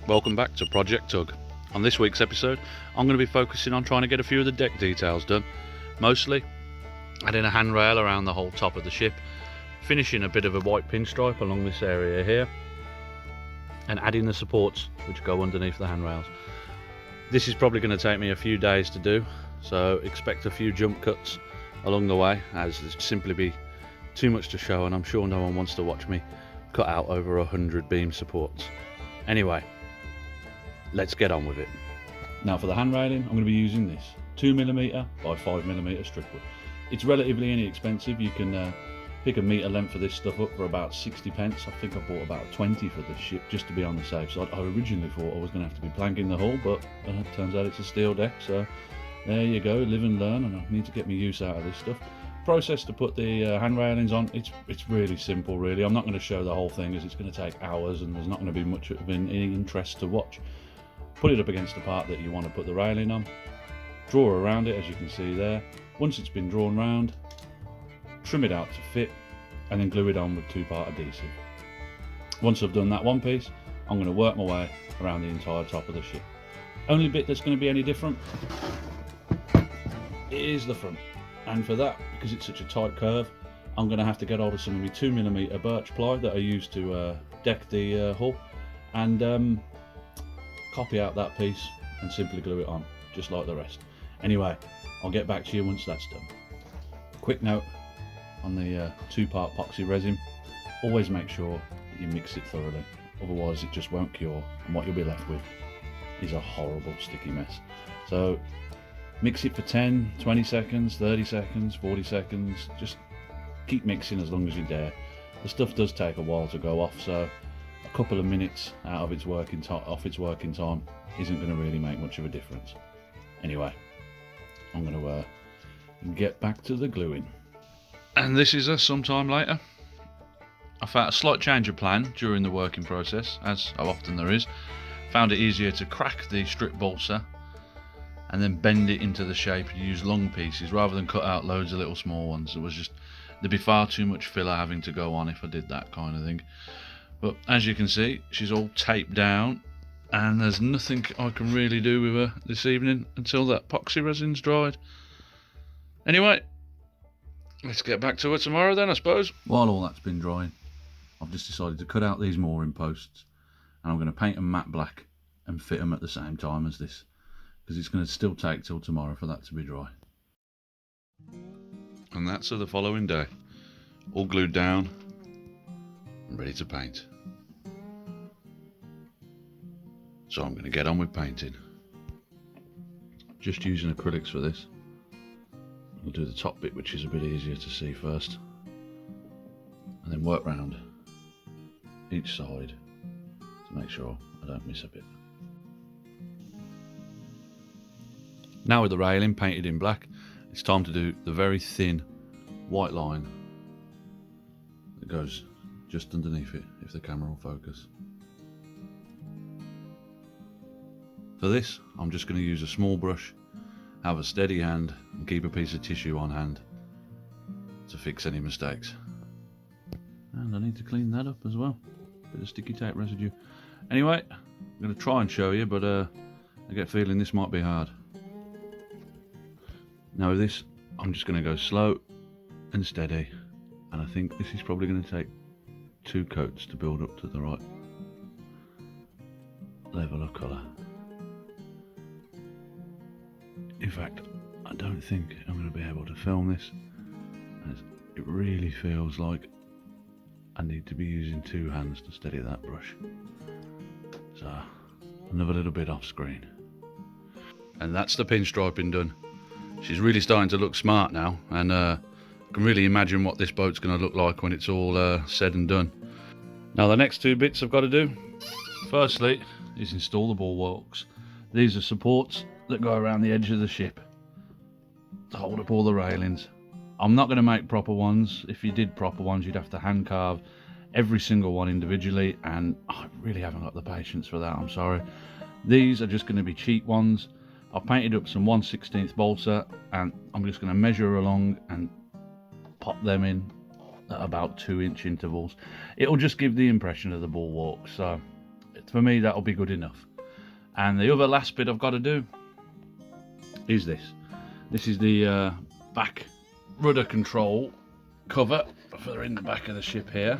Welcome back to Project Tug. On this week's episode, I'm going to be focusing on trying to get a few of the deck details done. Mostly adding a handrail around the whole top of the ship, finishing a bit of a white pinstripe along this area here, and adding the supports which go underneath the handrails. This is probably going to take me a few days to do, so expect a few jump cuts along the way, as there'd simply be too much to show, and I'm sure no one wants to watch me cut out over 100 beam supports. Anyway, let's get on with it. Now for the hand railing, I'm going to be using this 2mm by 5mm strip wood. It's relatively inexpensive. You can pick a metre length for this stuff up for about 60 pence. I think I bought about 20 for this ship just to be on the safe side. I originally thought I was going to have to be planking the hull, but it turns out it's a steel deck, so there you go, live and learn, and I need to get my use out of this stuff. Process to put the hand railings on, it's really simple really. I'm not going to show the whole thing as it's going to take hours and there's not going to be much of any interest to watch. Put it up against the part that you want to put the railing on, draw around it as you can see there. Once it's been drawn round, trim it out to fit, and then glue it on with 2-part adhesive. Once I've done that one piece, I'm going to work my way around the entire top of the ship. Only bit that's going to be any different is the front, and for that, because it's such a tight curve, I'm going to have to get hold of some of my 2mm birch ply that I use to deck the hull, and copy out that piece and simply glue it on just like the rest. Anyway, I'll get back to you once that's done. Quick note on the 2-part epoxy resin, always make sure that you mix it thoroughly, otherwise it just won't cure, and what you'll be left with is a horrible sticky mess. So mix it for 10, 20 seconds, 30 seconds, 40 seconds, just keep mixing as long as you dare. The stuff does take a while to go off, so a couple of minutes out of its working time isn't going to really make much of a difference. Anyway, I'm going to get back to the gluing. And this is some time later. I found a slight change of plan during the working process, as how often there is. Found it easier to crack the strip balsa and then bend it into the shape and use long pieces rather than cut out loads of little small ones. There'd be far too much filler having to go on if I did that kind of thing. But as you can see, she's all taped down, and there's nothing I can really do with her this evening until that epoxy resin's dried. Anyway, let's get back to her tomorrow then, I suppose. While all that's been drying, I've just decided to cut out these mooring posts, and I'm going to paint them matte black and fit them at the same time as this, because it's going to still take till tomorrow for that to be dry. And that's the following day, all glued down and ready to paint. So I'm going to get on with painting. Just using acrylics for this. I'll do the top bit, which is a bit easier to see first, and then work round each side to make sure I don't miss a bit. Now with the railing painted in black, it's time to do the very thin white line that goes just underneath it, if the camera will focus. For this, I'm just going to use a small brush, have a steady hand, and keep a piece of tissue on hand to fix any mistakes. And I need to clean that up as well. Bit of sticky tape residue. Anyway, I'm going to try and show you, but I get a feeling this might be hard. Now with this, I'm just going to go slow and steady, and I think this is probably going to take 2 coats to build up to the right level of colour. In fact, I don't think I'm going to be able to film this, as it really feels like I need to be using 2 hands to steady that brush. So, another little bit off screen. And that's the pinstriping done. She's really starting to look smart now, and I can really imagine what this boat's going to look like when it's all said and done. Now the next 2 bits I've got to do, firstly, is install the bulwarks. These are supports that go around the edge of the ship to hold up all the railings. I'm not going to make proper ones. If you did proper ones, you'd have to hand carve every single one individually, and I really haven't got the patience for that, I'm sorry. These are just going to be cheap ones. I've painted up some 1/16 balsa, and I'm just going to measure along and pop them in at about 2-inch intervals. It'll just give the impression of the bulwark, so For me, that'll be good enough. And the other last bit I've got to do is this. This is the back rudder control cover for in the back of the ship here.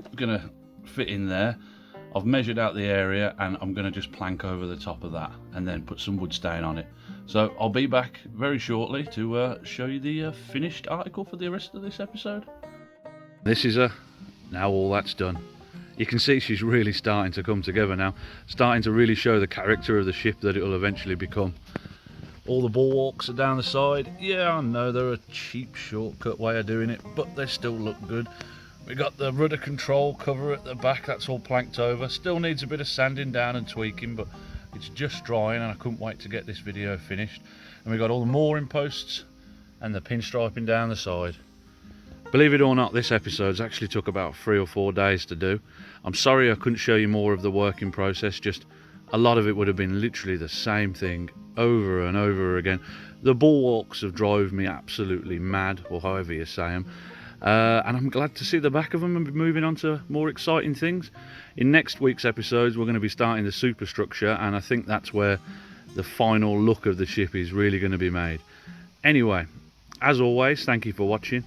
I'm going to fit in there. I've measured out the area and I'm going to just plank over the top of that and then put some wood stain on it. So I'll be back very shortly to show you the finished article for the rest of this episode. This is now all that's done. You can see she's really starting to come together now, starting to really show the character of the ship that it will eventually become. All the bulwarks are down the side. Yeah, I know they're a cheap shortcut way of doing it, but they still look good. We got the rudder control cover at the back, that's all planked over. Still needs a bit of sanding down and tweaking, but it's just drying and I couldn't wait to get this video finished. And we got all the mooring posts and the pinstriping down the side. Believe it or not, this episode's actually took about 3 or 4 days to do. I'm sorry I couldn't show you more of the working process, just a lot of it would have been literally the same thing over and over again. The bulwarks have drove me absolutely mad, or however you say them. And I'm glad to see the back of them and be moving on to more exciting things. In next week's episodes we're going to be starting the superstructure, and I think that's where the final look of the ship is really going to be made. Anyway, as always, thank you for watching,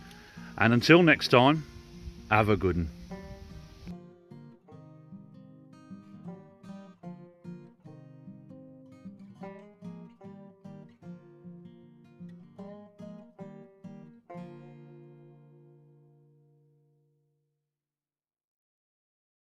and until next time, have a good one.